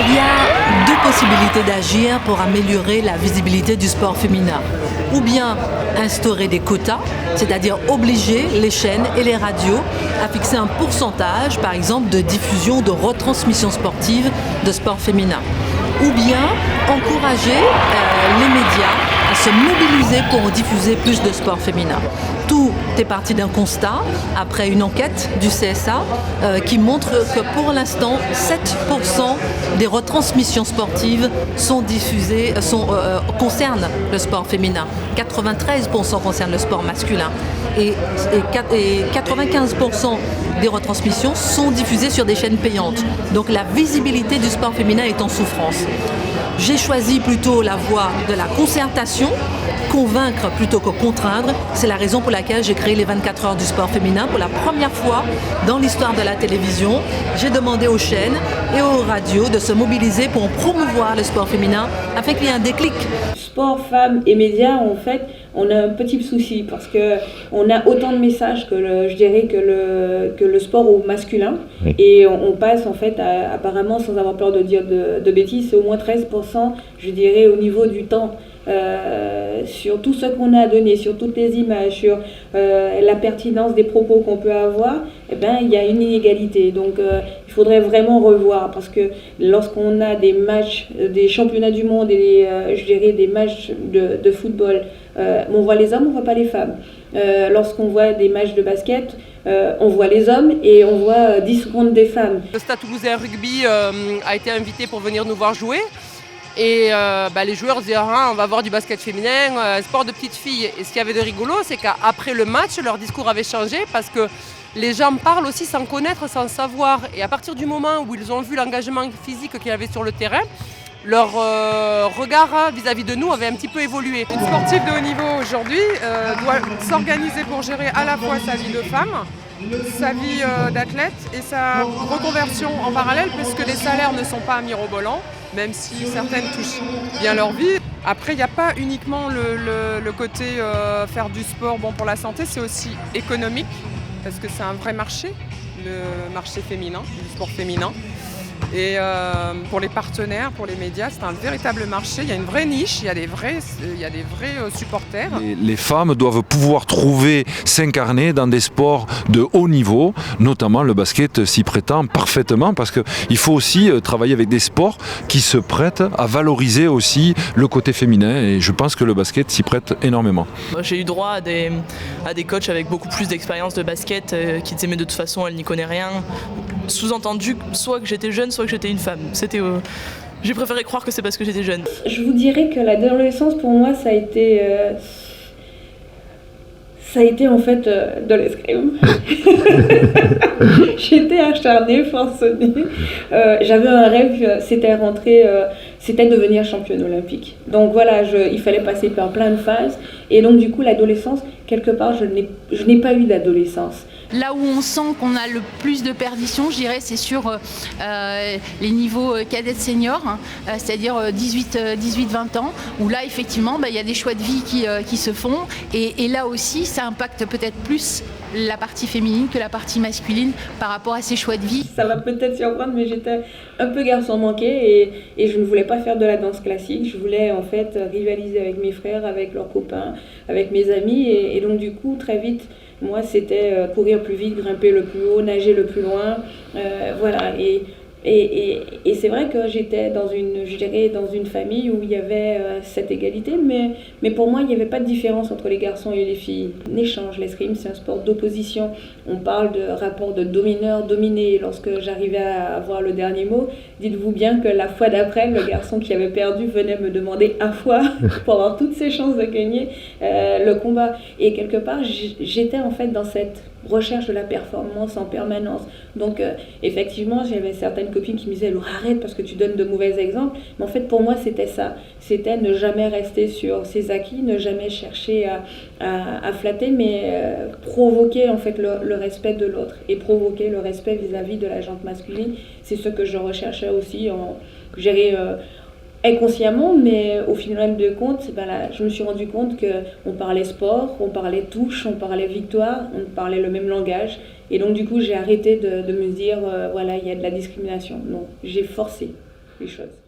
Il y a deux possibilités d'agir pour améliorer la visibilité du sport féminin. Ou bien instaurer des quotas, c'est-à-dire obliger les chaînes et les radios à fixer un pourcentage, par exemple, de diffusion, de retransmission sportive de sport féminin. Ou bien encourager les médias à se mobiliser pour diffuser plus de sport féminin. Tout est parti d'un constat, après une enquête du CSA, qui montre que pour l'instant, 7% des retransmissions sportives sont diffusées, concernent le sport féminin. 93% concernent le sport masculin. Et 95% des retransmissions sont diffusées sur des chaînes payantes. Donc la visibilité du sport féminin est en souffrance. J'ai choisi plutôt la voie de la concertation, convaincre plutôt que contraindre. C'est la raison pour laquelle j'ai créé les 24 heures du sport féminin. Pour la première fois dans l'histoire de la télévision, j'ai demandé aux chaînes et aux radios de se mobiliser pour promouvoir le sport féminin afin qu'il y ait un déclic. Sport, femmes et médias, en fait, on a un petit souci parce qu'on a autant de messages que le sport au masculin. Oui. Et on passe en fait apparemment, sans avoir peur de dire de bêtises, c'est au moins 13%, je dirais, au niveau du temps. Sur tout ce qu'on a à donner, sur toutes les images, sur la pertinence des propos qu'on peut avoir, eh ben, il y a une inégalité. Donc il faudrait vraiment revoir parce que lorsqu'on a des matchs, des championnats du monde et je dirais des matchs de football, on voit les hommes, on voit pas les femmes. Lorsqu'on voit des matchs de basket, on voit les hommes et on voit 10 secondes des femmes. Le Stade Toulousain Rugby a été invité pour venir nous voir jouer. Et les joueurs disaient on va voir du basket féminin, sport de petites filles. Et ce qu'il y avait de rigolo, c'est qu'après le match, leur discours avait changé parce que les gens parlent aussi sans connaître, sans savoir. Et à partir du moment où ils ont vu l'engagement physique qu'il y avait sur le terrain, leur regard vis-à-vis de nous avait un petit peu évolué. Une sportive de haut niveau aujourd'hui doit s'organiser pour gérer à la fois sa vie de femme, sa vie d'athlète et sa reconversion en parallèle, puisque les salaires ne sont pas mirobolants, même si certaines touchent bien leur vie. Après, il n'y a pas uniquement le côté faire du sport bon pour la santé, c'est aussi économique, parce que c'est un vrai marché, le marché féminin, du sport féminin. Et pour les partenaires, pour les médias, c'est un véritable marché. Il y a une vraie niche, il y a des vrais supporters. Les femmes doivent pouvoir s'incarner dans des sports de haut niveau, notamment le basket s'y prétend parfaitement parce qu'il faut aussi travailler avec des sports qui se prêtent à valoriser aussi le côté féminin et je pense que le basket s'y prête énormément. J'ai eu droit à des coachs avec beaucoup plus d'expérience de basket qui disaient mais de toute façon elle n'y connaît rien. Sous-entendu, soit que j'étais jeune, soit que j'étais une femme. J'ai préféré croire que c'est parce que j'étais jeune. Je vous dirais que l'adolescence, pour moi, ça a été en fait de l'escrime. J'étais acharnée, forcenée. J'avais un rêve, c'était devenir championne olympique. Donc voilà, il fallait passer par plein de phases. Et donc du coup, l'adolescence, quelque part, je n'ai pas eu d'adolescence. Là où on sent qu'on a le plus de perdition, je dirais, c'est sur les niveaux cadets seniors, c'est-à-dire 18-20 ans, où là, effectivement, il y a des choix de vie qui se font. Et là aussi, ça impacte peut-être plus la partie féminine que la partie masculine par rapport à ces choix de vie. Ça va peut-être surprendre, mais j'étais un peu garçon manqué et je ne voulais pas faire de la danse classique. Je voulais en fait rivaliser avec mes frères, avec leurs copains, avec mes amis. Et donc du coup, très vite, moi, c'était courir plus vite, grimper le plus haut, nager le plus loin. Voilà. Et c'est vrai que j'étais dans une famille où il y avait cette égalité, mais pour moi, il n'y avait pas de différence entre les garçons et les filles. L'échange, l'escrime, c'est un sport d'opposition. On parle de rapport de domineur-dominé. Lorsque j'arrivais à avoir le dernier mot, dites-vous bien que la fois d'après, le garçon qui avait perdu venait me demander à fois pour avoir toutes ses chances de gagner le combat. Et quelque part, j'étais en fait dans cette recherche de la performance en permanence. Donc effectivement, j'avais certaines copines qui me disaient alors arrête parce que tu donnes de mauvais exemples. Mais en fait, pour moi, c'était ça. C'était ne jamais rester sur ses acquis, ne jamais chercher à flatter, mais provoquer en fait le respect de l'autre et provoquer le respect vis-à-vis de la gente masculine. C'est ce que je recherchais aussi, inconsciemment, mais au final de compte, je me suis rendu compte qu'on parlait sport, on parlait touche, on parlait victoire, on parlait le même langage. Et donc du coup, j'ai arrêté de me dire, voilà, il y a de la discrimination. Non, j'ai forcé. les choses.